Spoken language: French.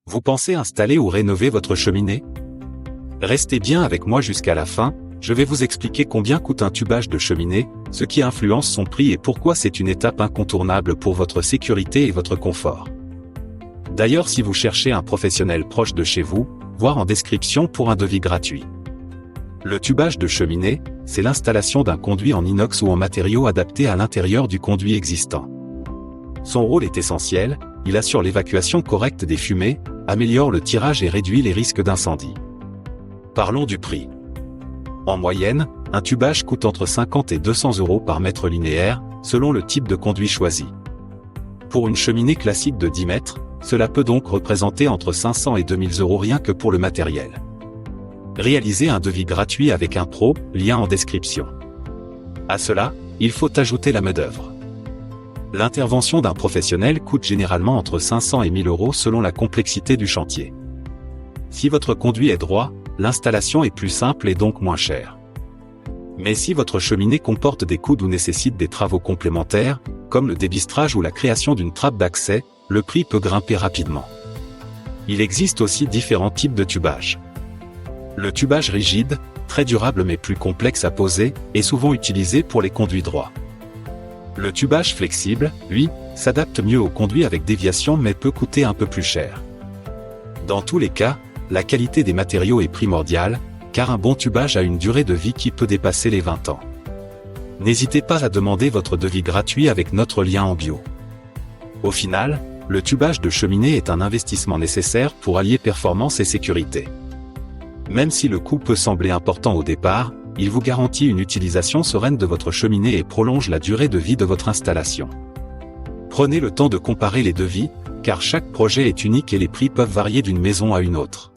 Vous pensez installer ou rénover votre cheminée? Restez bien avec moi jusqu'à la fin, je vais vous expliquer combien coûte un tubage de cheminée, ce qui influence son prix et pourquoi c'est une étape incontournable pour votre sécurité et votre confort. D'ailleurs, si vous cherchez un professionnel proche de chez vous, voir en description pour un devis gratuit. Le tubage de cheminée, c'est l'installation d'un conduit en inox ou en matériaux adaptés à l'intérieur du conduit existant. Son rôle est essentiel, il assure l'évacuation correcte des fumées, améliore le tirage et réduit les risques d'incendie. Parlons du prix. En moyenne, un tubage coûte entre 50 et 200 € par mètre linéaire, selon le type de conduit choisi. Pour une cheminée classique de 10 mètres, cela peut donc représenter entre 500 et 2000 € rien que pour le matériel. Réalisez un devis gratuit avec un pro, lien en description. À cela, il faut ajouter la main-d'œuvre. L'intervention d'un professionnel coûte généralement entre 500 et 1000 € selon la complexité du chantier. Si votre conduit est droit, l'installation est plus simple et donc moins chère. Mais si votre cheminée comporte des coudes ou nécessite des travaux complémentaires, comme le débistrage ou la création d'une trappe d'accès, le prix peut grimper rapidement. Il existe aussi différents types de tubage. Le tubage rigide, très durable mais plus complexe à poser, est souvent utilisé pour les conduits droits. Le tubage flexible, lui, s'adapte mieux aux conduits avec déviation mais peut coûter un peu plus cher. Dans tous les cas, la qualité des matériaux est primordiale, car un bon tubage a une durée de vie qui peut dépasser les 20 ans. N'hésitez pas à demander votre devis gratuit avec notre lien en bio. Au final, le tubage de cheminée est un investissement nécessaire pour allier performance et sécurité. Même si le coût peut sembler important au départ, il vous garantit une utilisation sereine de votre cheminée et prolonge la durée de vie de votre installation. Prenez le temps de comparer les devis, car chaque projet est unique et les prix peuvent varier d'une maison à une autre.